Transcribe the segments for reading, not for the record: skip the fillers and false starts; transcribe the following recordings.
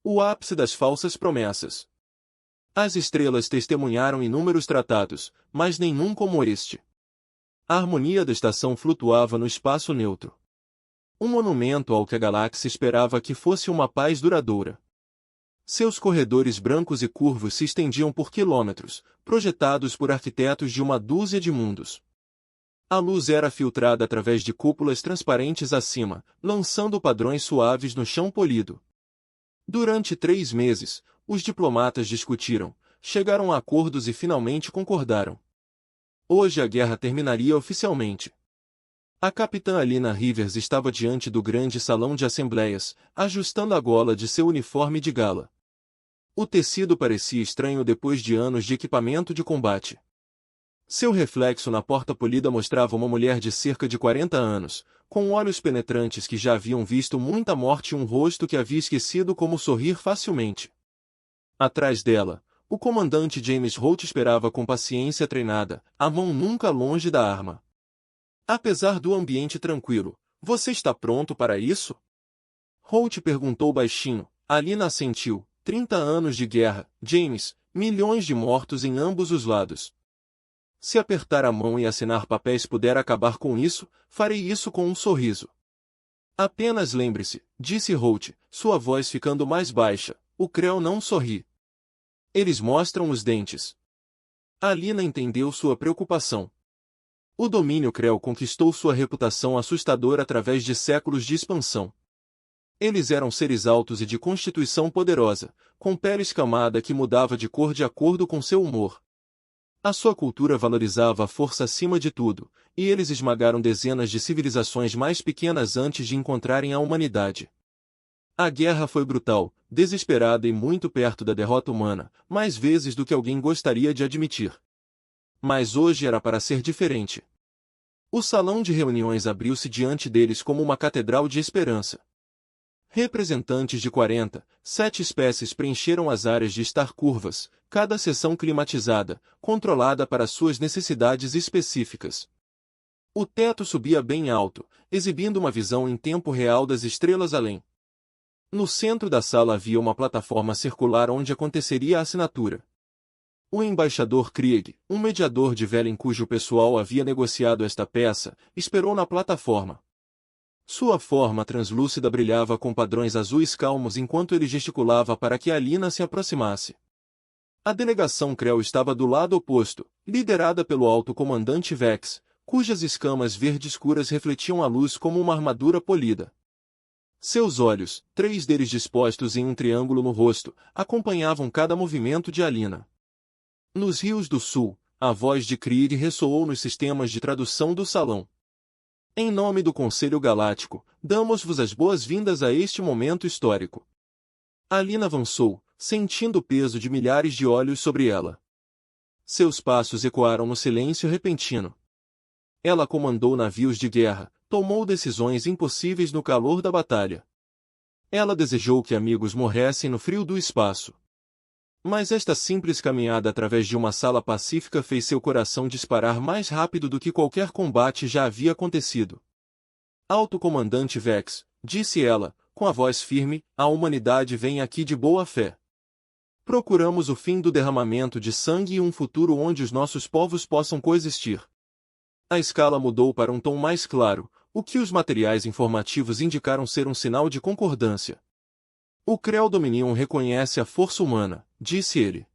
O ápice das falsas promessas. As estrelas testemunharam inúmeros tratados, mas nenhum como este. A harmonia da estação flutuava no espaço neutro. Um monumento ao que a galáxia esperava que fosse uma paz duradoura. Seus corredores brancos e curvos se estendiam por quilômetros, projetados por arquitetos de uma dúzia de mundos. A luz era filtrada através de cúpulas transparentes acima, lançando padrões suaves no chão polido. Durante 3 meses, os diplomatas discutiram, chegaram a acordos e finalmente concordaram. Hoje a guerra terminaria oficialmente. A capitã Alina Rivers estava diante do grande salão de assembleias, ajustando a gola de seu uniforme de gala. O tecido parecia estranho depois de anos de equipamento de combate. Seu reflexo na porta polida mostrava uma mulher de cerca de 40 anos, com olhos penetrantes que já haviam visto muita morte e um rosto que havia esquecido como sorrir facilmente. Atrás dela, o comandante James Holt esperava com paciência treinada, a mão nunca longe da arma. Apesar do ambiente tranquilo, você está pronto para isso? Holt perguntou baixinho. Alina assentiu. 30 anos de guerra, James, milhões de mortos em ambos os lados. Se apertar a mão e assinar papéis puder acabar com isso, farei isso com um sorriso. Apenas lembre-se, disse Holt, sua voz ficando mais baixa, o Creu não sorri. Eles mostram os dentes. Alina entendeu sua preocupação. O domínio Creu conquistou sua reputação assustadora através de séculos de expansão. Eles eram seres altos e de constituição poderosa, com pele escamada que mudava de cor de acordo com seu humor. A sua cultura valorizava a força acima de tudo, e eles esmagaram dezenas de civilizações mais pequenas antes de encontrarem a humanidade. A guerra foi brutal, desesperada e muito perto da derrota humana, mais vezes do que alguém gostaria de admitir. Mas hoje era para ser diferente. O salão de reuniões abriu-se diante deles como uma catedral de esperança. Representantes de 47 espécies preencheram as áreas de estar curvas, cada seção climatizada, controlada para suas necessidades específicas. O teto subia bem alto, exibindo uma visão em tempo real das estrelas além. No centro da sala havia uma plataforma circular onde aconteceria a assinatura. O embaixador Krieg, um mediador de Velen cujo pessoal havia negociado esta peça, esperou na plataforma. Sua forma translúcida brilhava com padrões azuis calmos enquanto ele gesticulava para que Alina se aproximasse. A delegação Creu estava do lado oposto, liderada pelo alto comandante Vex, cujas escamas verde escuras refletiam a luz como uma armadura polida. Seus olhos, 3 deles dispostos em um triângulo no rosto, acompanhavam cada movimento de Alina. Nos rios do sul, a voz de Krieg ressoou nos sistemas de tradução do salão. Em nome do Conselho Galáctico, damos-vos as boas-vindas a este momento histórico. Alina avançou, sentindo o peso de milhares de olhos sobre ela. Seus passos ecoaram no silêncio repentino. Ela comandou navios de guerra, tomou decisões impossíveis no calor da batalha. Ela desejou que amigos morressem no frio do espaço. Mas esta simples caminhada através de uma sala pacífica fez seu coração disparar mais rápido do que qualquer combate já havia acontecido. Alto comandante Vex, disse ela, com a voz firme, a humanidade vem aqui de boa fé. Procuramos o fim do derramamento de sangue e um futuro onde os nossos povos possam coexistir. A escala mudou para um tom mais claro, o que os materiais informativos indicaram ser um sinal de concordância. O Creu Dominion reconhece a força humana, disse ele.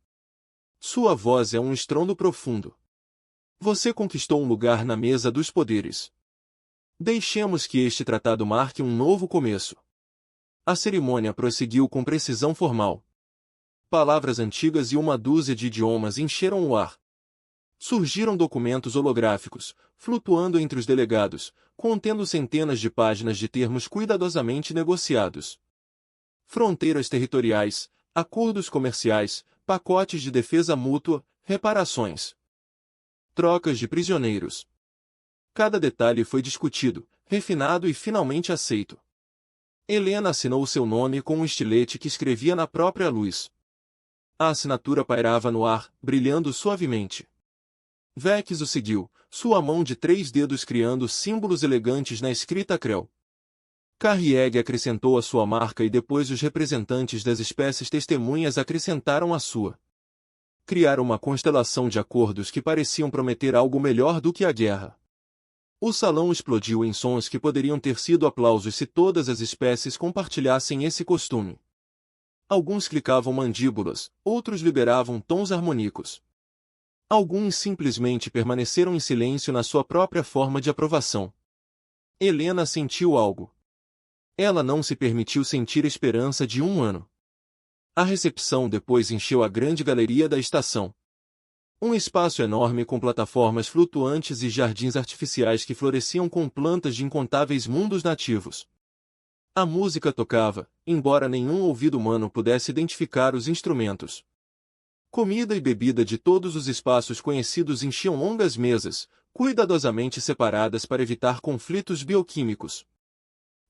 Sua voz é um estrondo profundo. Você conquistou um lugar na mesa dos poderes. Deixemos que este tratado marque um novo começo. A cerimônia prosseguiu com precisão formal. Palavras antigas e uma dúzia de idiomas encheram o ar. Surgiram documentos holográficos, flutuando entre os delegados, contendo centenas de páginas de termos cuidadosamente negociados. Fronteiras territoriais, acordos comerciais, pacotes de defesa mútua, reparações. Trocas de prisioneiros. Cada detalhe foi discutido, refinado e finalmente aceito. Helena assinou seu nome com um estilete que escrevia na própria luz. A assinatura pairava no ar, brilhando suavemente. Vex o seguiu, sua mão de 3 dedos criando símbolos elegantes na escrita Creu. Carrieg acrescentou a sua marca e depois os representantes das espécies testemunhas acrescentaram a sua. Criaram uma constelação de acordos que pareciam prometer algo melhor do que a guerra. O salão explodiu em sons que poderiam ter sido aplausos se todas as espécies compartilhassem esse costume. Alguns clicavam mandíbulas, outros liberavam tons harmônicos. Alguns simplesmente permaneceram em silêncio na sua própria forma de aprovação. Helena sentiu algo. Ela não se permitiu sentir a esperança de um ano. A recepção depois encheu a grande galeria da estação. Um espaço enorme com plataformas flutuantes e jardins artificiais que floresciam com plantas de incontáveis mundos nativos. A música tocava, embora nenhum ouvido humano pudesse identificar os instrumentos. Comida e bebida de todos os espaços conhecidos enchiam longas mesas, cuidadosamente separadas para evitar conflitos bioquímicos.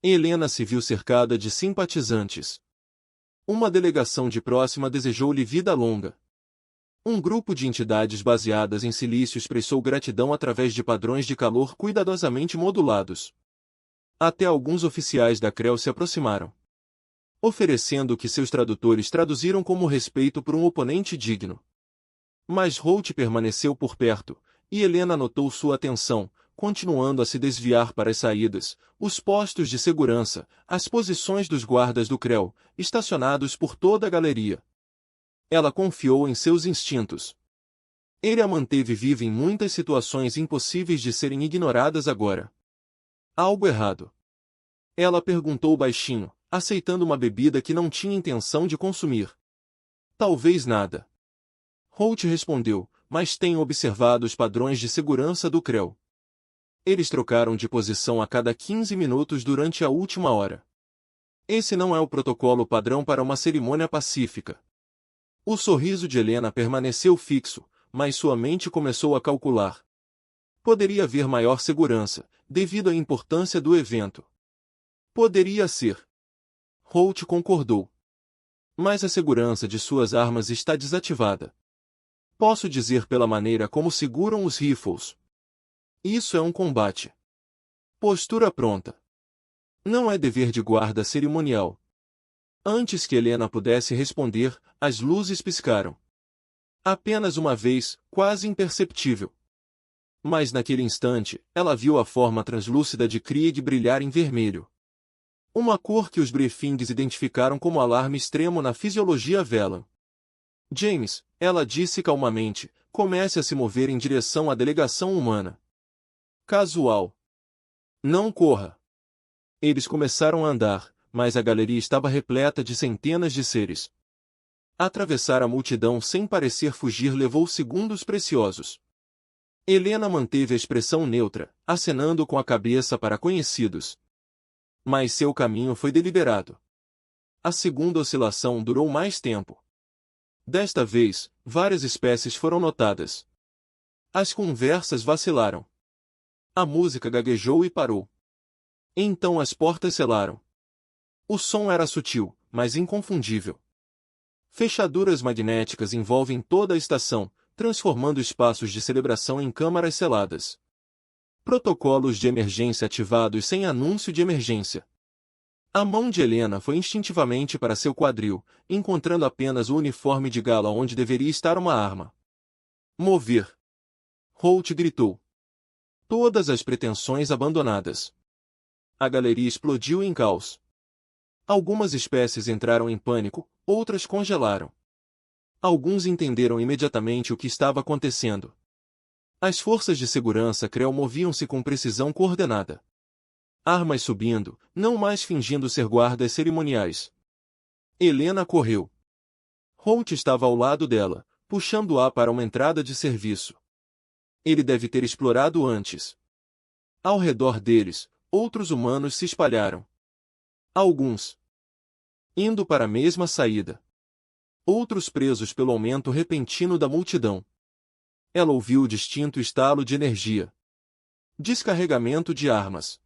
Helena se viu cercada de simpatizantes. Uma delegação de próxima desejou-lhe vida longa. Um grupo de entidades baseadas em silício expressou gratidão através de padrões de calor cuidadosamente modulados. Até alguns oficiais da CREL se aproximaram, oferecendo o que seus tradutores traduziram como respeito por um oponente digno. Mas Holt permaneceu por perto, e Helena notou sua atenção, continuando a se desviar para as saídas, os postos de segurança, as posições dos guardas do CREL, estacionados por toda a galeria. Ela confiou em seus instintos. Ele a manteve viva em muitas situações impossíveis de serem ignoradas agora. Algo errado? Ela perguntou baixinho, aceitando uma bebida que não tinha intenção de consumir. Talvez nada. Holt respondeu, mas tenho observado os padrões de segurança do CREL. Eles trocaram de posição a cada 15 minutos durante a última hora. Esse não é o protocolo padrão para uma cerimônia pacífica. O sorriso de Helena permaneceu fixo, mas sua mente começou a calcular. Poderia haver maior segurança, devido à importância do evento. Poderia ser. Holt concordou. Mas a segurança de suas armas está desativada. Posso dizer pela maneira como seguram os rifles. Isso é um combate. Postura pronta. Não é dever de guarda cerimonial. Antes que Helena pudesse responder, as luzes piscaram. Apenas uma vez, quase imperceptível. Mas naquele instante, ela viu a forma translúcida de Krieg brilhar em vermelho. Uma cor que os briefings identificaram como alarme extremo na fisiologia Velan. James, ela disse calmamente, comece a se mover em direção à delegação humana. Casual. Não corra. Eles começaram a andar, mas a galeria estava repleta de centenas de seres. Atravessar a multidão sem parecer fugir levou segundos preciosos. Helena manteve a expressão neutra, acenando com a cabeça para conhecidos. Mas seu caminho foi deliberado. A segunda oscilação durou mais tempo. Desta vez, várias espécies foram notadas. As conversas vacilaram. A música gaguejou e parou. Então as portas selaram. O som era sutil, mas inconfundível. Fechaduras magnéticas envolvem toda a estação, transformando espaços de celebração em câmaras seladas. Protocolos de emergência ativados sem anúncio de emergência. A mão de Helena foi instintivamente para seu quadril, encontrando apenas o uniforme de gala onde deveria estar uma arma. Mover. Holt gritou. Todas as pretensões abandonadas. A galeria explodiu em caos. Algumas espécies entraram em pânico, outras congelaram. Alguns entenderam imediatamente o que estava acontecendo. As forças de segurança CREL moviam-se com precisão coordenada. Armas subindo, não mais fingindo ser guardas cerimoniais. Helena correu. Holt estava ao lado dela, puxando-a para uma entrada de serviço. Ele deve ter explorado antes. Ao redor deles, outros humanos se espalharam. Alguns indo para a mesma saída. Outros presos pelo aumento repentino da multidão. Ela ouviu o distinto estalo de energia. Descarregamento de armas.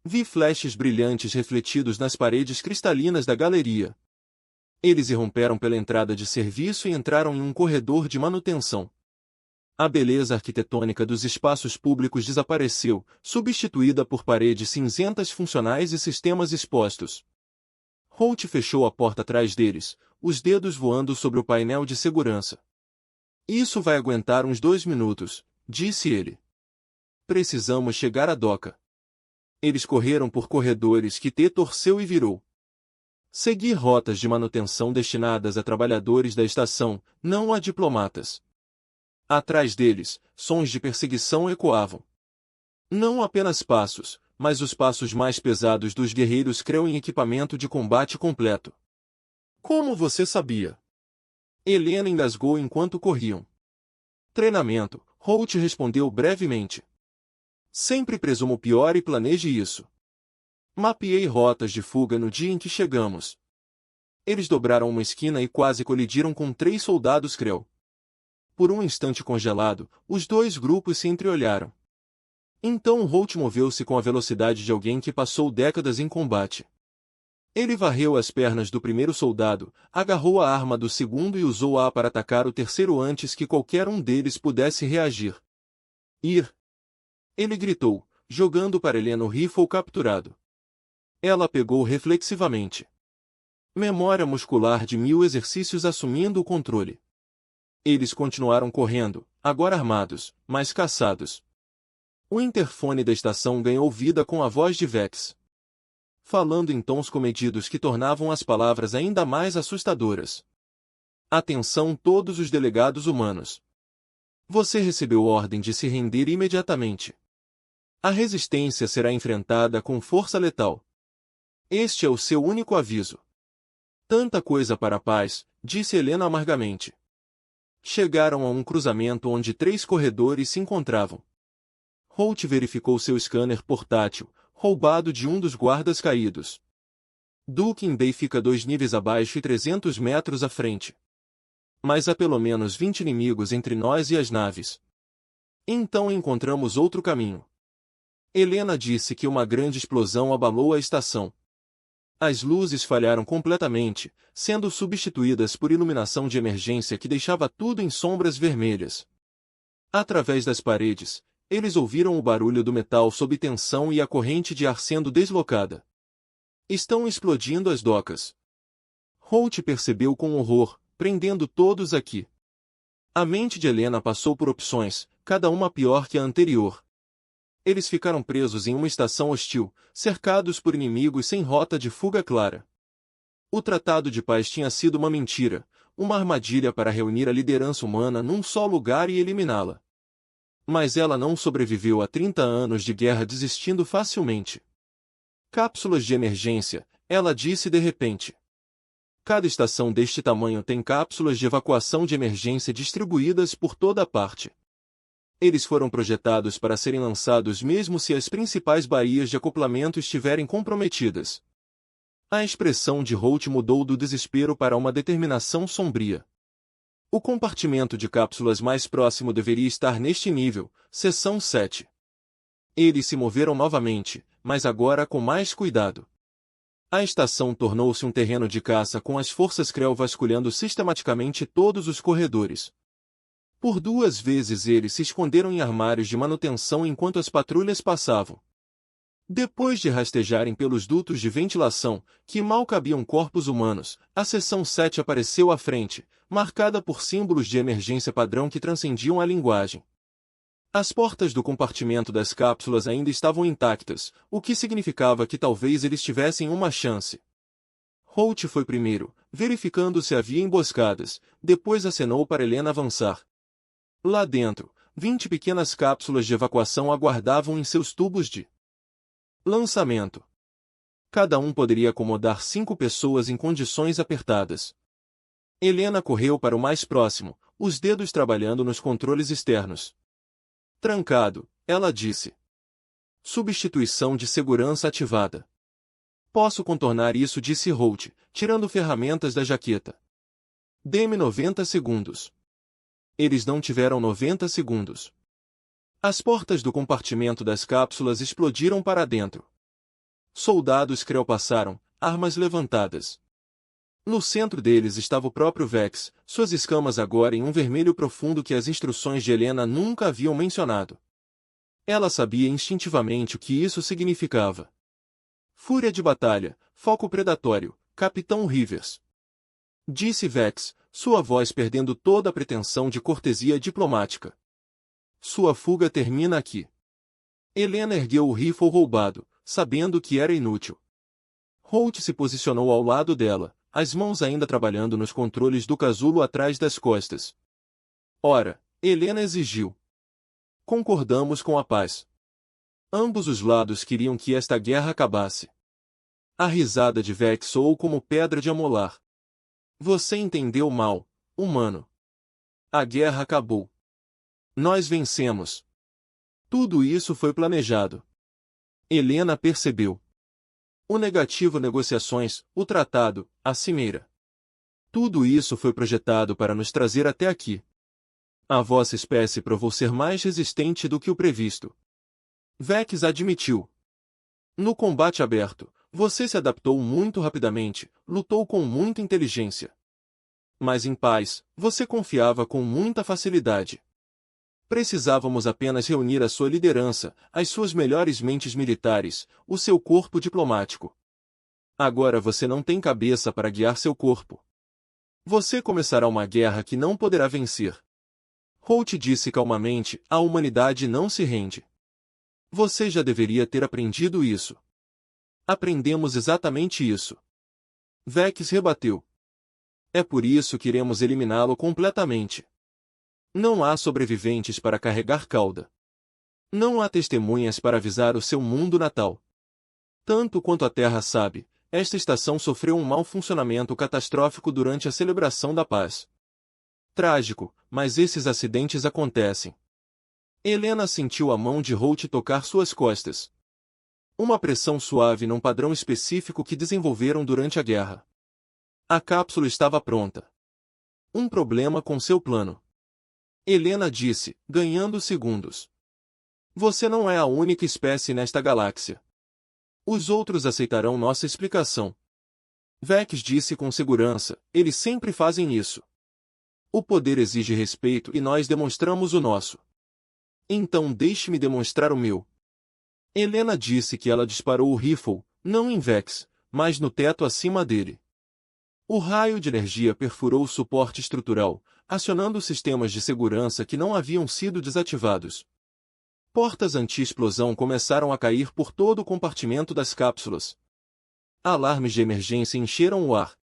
Vi flashes brilhantes refletidos nas paredes cristalinas da galeria. Eles irromperam pela entrada de serviço e entraram em um corredor de manutenção. A beleza arquitetônica dos espaços públicos desapareceu, substituída por paredes cinzentas funcionais e sistemas expostos. Holt fechou a porta atrás deles, os dedos voando sobre o painel de segurança. Isso vai aguentar uns 2 minutos, disse ele. Precisamos chegar à doca. Eles correram por corredores que T torceu e virou. Seguir rotas de manutenção destinadas a trabalhadores da estação, não a diplomatas. Atrás deles, sons de perseguição ecoavam. Não apenas passos, mas os passos mais pesados dos guerreiros Krell em equipamento de combate completo. Como você sabia? Helena engasgou enquanto corriam. Treinamento, Holt respondeu brevemente. Sempre presumo o pior e planeje isso. Mapeei rotas de fuga no dia em que chegamos. Eles dobraram uma esquina e quase colidiram com 3 soldados Krell. Por um instante congelado, os 2 grupos se entreolharam. Então Holt moveu-se com a velocidade de alguém que passou décadas em combate. Ele varreu as pernas do primeiro soldado, agarrou a arma do segundo e usou-a para atacar o terceiro antes que qualquer um deles pudesse reagir. Ir! Ele gritou, jogando para Helena o rifle capturado. Ela pegou reflexivamente. Memória muscular de 1000 exercícios assumindo o controle. Eles continuaram correndo, agora armados, mas caçados. O interfone da estação ganhou vida com a voz de Vex, falando em tons comedidos que tornavam as palavras ainda mais assustadoras. Atenção todos os delegados humanos. Você recebeu ordem de se render imediatamente. A resistência será enfrentada com força letal. Este é o seu único aviso. Tanta coisa para a paz, disse Helena amargamente. Chegaram a um cruzamento onde 3 corredores se encontravam. Holt verificou seu scanner portátil, roubado de um dos guardas caídos. Dukin Bay fica 2 níveis abaixo e 300 metros à frente. Mas há pelo menos 20 inimigos entre nós e as naves. Então encontramos outro caminho. Helena disse que uma grande explosão abalou a estação. As luzes falharam completamente, sendo substituídas por iluminação de emergência que deixava tudo em sombras vermelhas. Através das paredes, eles ouviram o barulho do metal sob tensão e a corrente de ar sendo deslocada. Estão explodindo as docas. Holt percebeu com horror, prendendo todos aqui. A mente de Helena passou por opções, cada uma pior que a anterior. Eles ficaram presos em uma estação hostil, cercados por inimigos sem rota de fuga clara. O Tratado de Paz tinha sido uma mentira, uma armadilha para reunir a liderança humana num só lugar e eliminá-la. Mas ela não sobreviveu a 30 anos de guerra desistindo facilmente. Cápsulas de emergência, ela disse de repente. Cada estação deste tamanho tem cápsulas de evacuação de emergência distribuídas por toda parte. Eles foram projetados para serem lançados mesmo se as principais baías de acoplamento estiverem comprometidas. A expressão de Holt mudou do desespero para uma determinação sombria. O compartimento de cápsulas mais próximo deveria estar neste nível, seção 7. Eles se moveram novamente, mas agora com mais cuidado. A estação tornou-se um terreno de caça com as forças Krell vasculhando sistematicamente todos os corredores. Por 2 vezes eles se esconderam em armários de manutenção enquanto as patrulhas passavam. Depois de rastejarem pelos dutos de ventilação, que mal cabiam corpos humanos, a seção 7 apareceu à frente, marcada por símbolos de emergência padrão que transcendiam a linguagem. As portas do compartimento das cápsulas ainda estavam intactas, o que significava que talvez eles tivessem uma chance. Holt foi primeiro, verificando se havia emboscadas, depois acenou para Helena avançar. Lá dentro, 20 pequenas cápsulas de evacuação aguardavam em seus tubos de lançamento. Cada um poderia acomodar 5 pessoas em condições apertadas. Helena correu para o mais próximo, os dedos trabalhando nos controles externos. Trancado, ela disse. Substituição de segurança ativada. Posso contornar isso, disse Holt, tirando ferramentas da jaqueta. Dê-me 90 segundos. Eles não tiveram 90 segundos. As portas do compartimento das cápsulas explodiram para dentro. Soldados Krell passaram, armas levantadas. No centro deles estava o próprio Vex, suas escamas agora em um vermelho profundo que as instruções de Helena nunca haviam mencionado. Ela sabia instintivamente o que isso significava. Fúria de batalha, foco predatório, Capitão Rivers. Disse Vex, sua voz perdendo toda a pretensão de cortesia diplomática. Sua fuga termina aqui. Helena ergueu o rifle roubado, sabendo que era inútil. Holt se posicionou ao lado dela, as mãos ainda trabalhando nos controles do casulo atrás das costas. Ora, Helena exigiu. Concordamos com a paz. Ambos os lados queriam que esta guerra acabasse. A risada de Vex soou como pedra de amolar. Você entendeu mal, humano. A guerra acabou. Nós vencemos. Tudo isso foi planejado. Helena percebeu. O negativo negociações, o tratado, a cimeira. Tudo isso foi projetado para nos trazer até aqui. A vossa espécie provou ser mais resistente do que o previsto. Vex admitiu. No combate aberto, você se adaptou muito rapidamente, lutou com muita inteligência. Mas em paz, você confiava com muita facilidade. Precisávamos apenas reunir a sua liderança, as suas melhores mentes militares, o seu corpo diplomático. Agora você não tem cabeça para guiar seu corpo. Você começará uma guerra que não poderá vencer. Holt disse calmamente, a humanidade não se rende. Você já deveria ter aprendido isso. Aprendemos exatamente isso. Vex rebateu. É por isso que iremos eliminá-lo completamente. Não há sobreviventes para carregar cauda. Não há testemunhas para avisar o seu mundo natal. Tanto quanto a Terra sabe, esta estação sofreu um mau funcionamento catastrófico durante a celebração da paz. Trágico, mas esses acidentes acontecem. Helena sentiu a mão de Holt tocar suas costas. Uma pressão suave num padrão específico que desenvolveram durante a guerra. A cápsula estava pronta. Um problema com seu plano. Helena disse, ganhando segundos. Você não é a única espécie nesta galáxia. Os outros aceitarão nossa explicação. Vex disse com segurança, eles sempre fazem isso. O poder exige respeito e nós demonstramos o nosso. Então deixe-me demonstrar o meu. Helena disse que ela disparou o rifle, não em Vex, mas no teto acima dele. O raio de energia perfurou o suporte estrutural, acionando sistemas de segurança que não haviam sido desativados. Portas anti-explosão começaram a cair por todo o compartimento das cápsulas. Alarmes de emergência encheram o ar.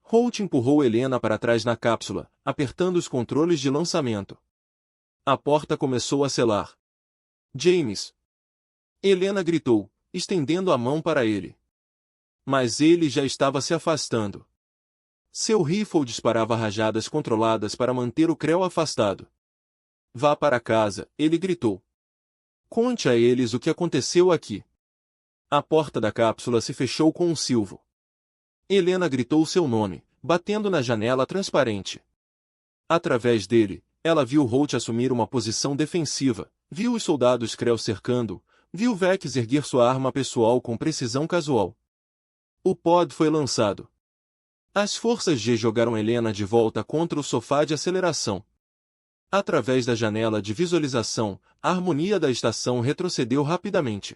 Holt empurrou Helena para trás na cápsula, apertando os controles de lançamento. A porta começou a selar. James! Helena gritou, estendendo a mão para ele. Mas ele já estava se afastando. Seu rifle disparava rajadas controladas para manter o Krell afastado. Vá para casa, ele gritou. Conte a eles o que aconteceu aqui. A porta da cápsula se fechou com um silvo. Helena gritou seu nome, batendo na janela transparente. Através dele, ela viu Holt assumir uma posição defensiva, viu os soldados Krell cercando, viu Vex erguer sua arma pessoal com precisão casual. O pod foi lançado. As forças G jogaram Helena de volta contra o sofá de aceleração. Através da janela de visualização, a harmonia da estação retrocedeu rapidamente.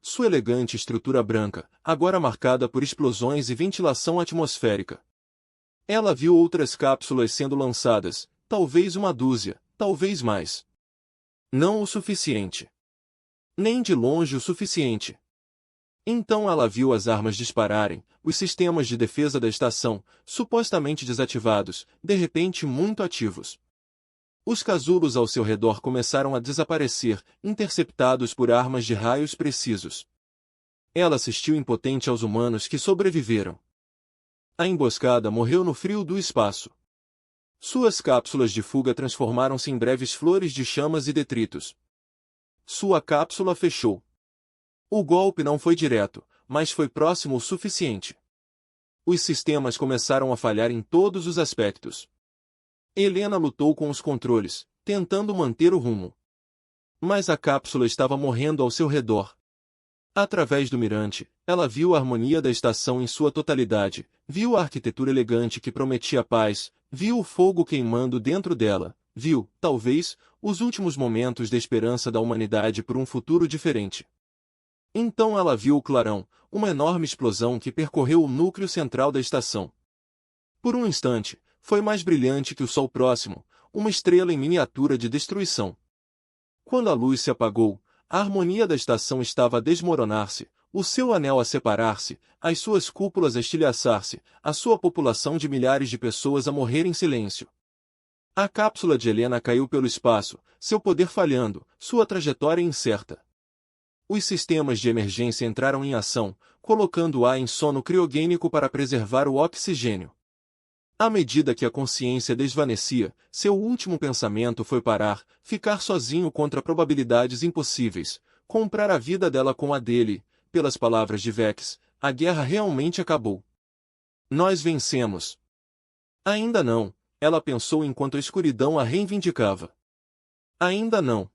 Sua elegante estrutura branca, agora marcada por explosões e ventilação atmosférica. Ela viu outras cápsulas sendo lançadas, talvez uma dúzia, talvez mais. Não o suficiente. Nem de longe o suficiente. Então ela viu as armas dispararem, os sistemas de defesa da estação, supostamente desativados, de repente muito ativos. Os casulos ao seu redor começaram a desaparecer, interceptados por armas de raios precisos. Ela assistiu impotente aos humanos que sobreviveram. A emboscada morreu no frio do espaço. Suas cápsulas de fuga transformaram-se em breves flores de chamas e detritos. Sua cápsula fechou. O golpe não foi direto, mas foi próximo o suficiente. Os sistemas começaram a falhar em todos os aspectos. Helena lutou com os controles, tentando manter o rumo. Mas a cápsula estava morrendo ao seu redor. Através do mirante, ela viu a harmonia da estação em sua totalidade, viu a arquitetura elegante que prometia paz, viu o fogo queimando dentro dela, viu, talvez, os últimos momentos de esperança da humanidade por um futuro diferente. Então ela viu o clarão, uma enorme explosão que percorreu o núcleo central da estação. Por um instante, foi mais brilhante que o sol próximo, uma estrela em miniatura de destruição. Quando a luz se apagou, a harmonia da estação estava a desmoronar-se, o seu anel a separar-se, as suas cúpulas a estilhaçar-se, a sua população de milhares de pessoas a morrer em silêncio. A cápsula de Helena caiu pelo espaço, seu poder falhando, sua trajetória incerta. Os sistemas de emergência entraram em ação, colocando-a em sono criogênico para preservar o oxigênio. À medida que a consciência desvanecia, seu último pensamento foi parar, ficar sozinho contra probabilidades impossíveis, comprar a vida dela com a dele. Pelas palavras de Vex, a guerra realmente acabou. Nós vencemos. Ainda não, ela pensou enquanto a escuridão a reivindicava. Ainda não.